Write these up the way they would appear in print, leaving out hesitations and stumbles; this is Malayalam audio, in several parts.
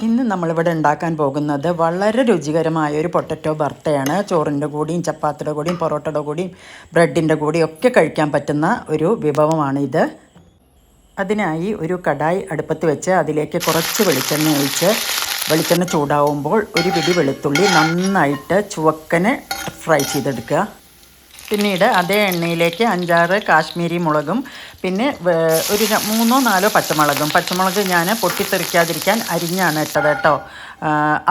ഇന്ന് നമ്മളിവിടെ ഉണ്ടാക്കാൻ പോകുന്നത് വളരെ രുചികരമായ ഒരു പൊട്ടറ്റോ ബർത്തയാണ്. ചോറിൻ്റെ കൂടിയും ചപ്പാത്തിയുടെ കൂടിയും പൊറോട്ടയുടെ കൂടിയും ബ്രെഡിൻ്റെ കൂടിയും ഒക്കെ കഴിക്കാൻ പറ്റുന്ന ഒരു വിഭവമാണിത്. അതിനായി ഒരു കടായി അടുപ്പത്ത് വെച്ച് അതിലേക്ക് കുറച്ച് വെളിച്ചെണ്ണ ഒഴിച്ച് വെളിച്ചെണ്ണ ചൂടാവുമ്പോൾ ഒരു പിടി വെളുത്തുള്ളി നന്നായിട്ട് ചുവക്കനെ ഫ്രൈ ചെയ്തെടുക്കുക. പിന്നീട് അതേ എണ്ണയിലേക്ക് 5-6 കാശ്മീരി മുളകും പിന്നെ ഒരു 3-4 പച്ചമുളക് ഞാൻ പൊട്ടിത്തെറിക്കാതിരിക്കാൻ അരിഞ്ഞാണ് ഇട്ടത് കേട്ടോ.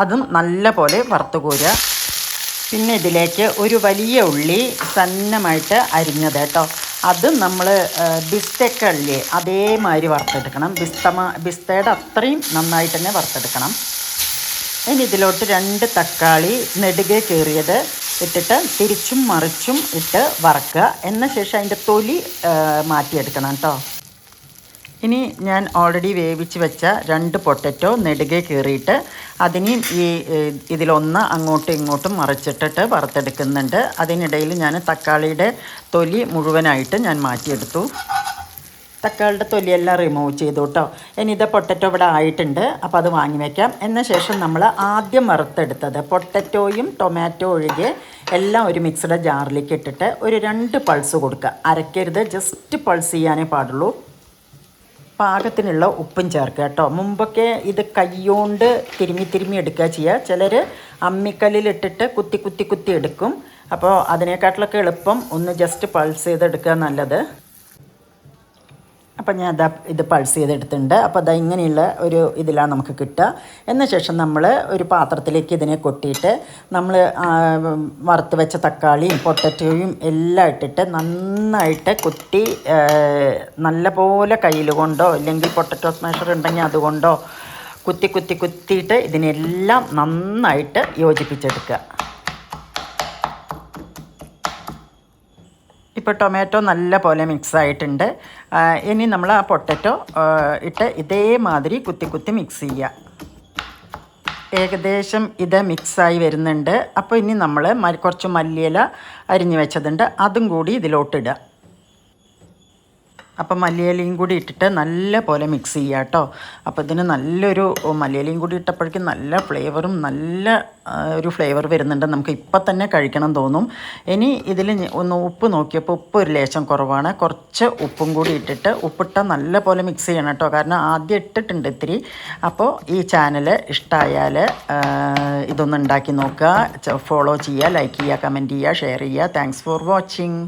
അതും നല്ല പോലെ വറുത്ത് കോരുക. പിന്നെ ഇതിലേക്ക് ഒരു വലിയ ഉള്ളി സന്നമായിട്ട് അരിഞ്ഞത് കേട്ടോ. അത് നമ്മൾ ബിസ്തക്കല്ലേ അതേമാതിരി വറുത്തെടുക്കണം. ബിസ്തയുടെ അത്രയും നന്നായിട്ട് തന്നെ വറുത്തെടുക്കണം. ഇനി ഇതിലോട്ട് 2 തക്കാളി നെടുകെ കീറിയത് ഇട്ടിട്ട് തിരിച്ചും മറിച്ചും ഇട്ട് വറക്കുക. എന്ന ശേഷം അതിൻ്റെ തൊലി മാറ്റിയെടുക്കണം കേട്ടോ. ഇനി ഞാൻ ഓൾറെഡി വേവിച്ച് വെച്ച 2 പൊട്ടറ്റോ നെടുകെ കീറിയിട്ട് അതിനെയും ഇതിലൊന്ന് അങ്ങോട്ടും ഇങ്ങോട്ടും മറിച്ചിട്ടിട്ട് വറുത്തെടുക്കുന്നുണ്ട്. അതിനിടയിൽ ഞാൻ തക്കാളിയുടെ തൊലി മുഴുവനായിട്ട് ഞാൻ മാറ്റിയെടുത്തു. തക്കാളിയുടെ തൊലിയെല്ലാം റിമൂവ് ചെയ്തു കേട്ടോ. ഇനി ഇത് പൊട്ടറ്റോ ഇവിടെ ആയിട്ടുണ്ട്. അപ്പോൾ അത് വാങ്ങി വയ്ക്കാം. എന്ന ശേഷം നമ്മൾ ആദ്യം വറുത്തെടുത്തത് പൊട്ടറ്റോയും ടൊമാറ്റോ ഒഴികെ എല്ലാം ഒരു മിക്സിയുടെ ജാറിലേക്ക് ഇട്ടിട്ട് ഒരു 2 പൾസ് കൊടുക്കുക. അരക്കരുത്, ജസ്റ്റ് പൾസ് ചെയ്യാനേ പാടുള്ളൂ. പാകത്തിനുള്ള ഉപ്പും ചേർക്കുക കേട്ടോ. മുമ്പൊക്കെ ഇത് കൈകൊണ്ട് തിരുമ്മി എടുക്കുക ചെയ്യുക. ചിലർ അമ്മിക്കല്ലിലിട്ടിട്ട് കുത്തി എടുക്കും. അപ്പോൾ അതിനേക്കാട്ടിലൊക്കെ എളുപ്പം ഒന്ന് ജസ്റ്റ് പൾസ് ചെയ്തെടുക്കുക നല്ലത്. അപ്പം ഞാൻ ഇത് പൾസ് ചെയ്തെടുത്തിട്ടുണ്ട്. അപ്പോൾ അത് ഇങ്ങനെയുള്ള ഒരു ഇതിലാണ് നമുക്ക് കിട്ടുക. എന്ന ശേഷം നമ്മൾ ഒരു പാത്രത്തിലേക്ക് ഇതിനെ കൊട്ടിയിട്ട് നമ്മൾ വറുത്ത് വെച്ച തക്കാളിയും പൊട്ടറ്റോയും എല്ലാം ഇട്ടിട്ട് നന്നായിട്ട് കുത്തി നല്ല പോലെ കയ്യിൽ കൊണ്ടോ അല്ലെങ്കിൽ പൊട്ടറ്റോ സ്മാഷർ ഉണ്ടെങ്കിൽ അതുകൊണ്ടോ കുത്തിയിട്ട് ഇതിനെല്ലാം നന്നായിട്ട് യോജിപ്പിച്ചെടുക്കുക. ഇപ്പോൾ ടൊമാറ്റോ നല്ല പോലെ മിക്സ് ആയിട്ടുണ്ട്. ഇനി നമ്മൾ ആ പൊട്ടറ്റോ ഇട്ട് ഇതേമാതിരി കുത്തി മിക്സ് ചെയ്യുക. ഏകദേശം ഇത് മിക്സായി വരുന്നുണ്ട്. അപ്പോൾ ഇനി നമ്മൾ കുറച്ച് മല്ലിയില അരിഞ്ഞു വെച്ചതുണ്ട്, അതും കൂടി ഇതിലോട്ടിടുക. അപ്പം മല്ലിയിലയും കൂടി ഇട്ടിട്ട് നല്ല പോലെ മിക്സ് ചെയ്യുക കേട്ടോ. അപ്പോൾ ഇതിന് നല്ലൊരു മല്ലിയിലയും കൂടി ഇട്ടപ്പോഴേക്കും നല്ല ഫ്ലേവറും നല്ല ഒരു ഫ്ലേവർ വരുന്നുണ്ട്. നമുക്ക് ഇപ്പം തന്നെ കഴിക്കണം തോന്നും. ഇനി ഇതിൽ ഒന്ന് ഉപ്പ് നോക്കിയപ്പോൾ ഉപ്പ് ഒരു ലേശം കുറവാണ്. കുറച്ച് ഉപ്പും കൂടി ഇട്ടിട്ട് ഉപ്പിട്ടാൽ നല്ല പോലെ മിക്സ് ചെയ്യണം കേട്ടോ. കാരണം ആദ്യം ഇട്ടിട്ടുണ്ട് ഇത്തിരി. അപ്പോൾ ഈ ചാനൽ ഇഷ്ടമായാൽ ഇതൊന്ന് ഉണ്ടാക്കി നോക്കുക, ഫോളോ ചെയ്യുക, ലൈക്ക് ചെയ്യുക, കമൻറ്റ് ചെയ്യുക, ഷെയർ ചെയ്യുക. Thanks for watching.